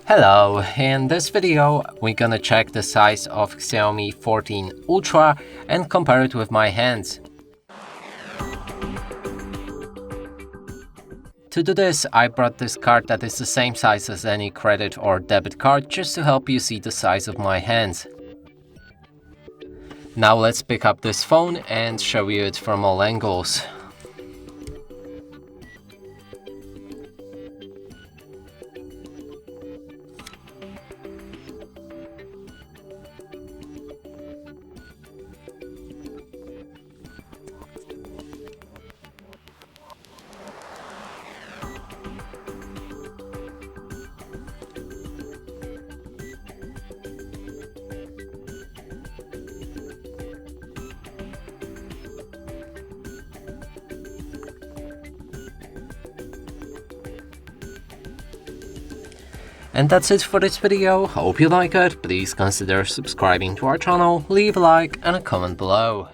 Hello, in this video we're gonna check the size of Xiaomi 14 Ultra and compare it with my hands. To do this, I brought this card that is the same size as any credit or debit card just to help you see the size of my hands. Now let's pick up this phone and show you it from all angles. And that's it for this video. Hope you like it. Please consider subscribing to our channel, leave a like and a comment below.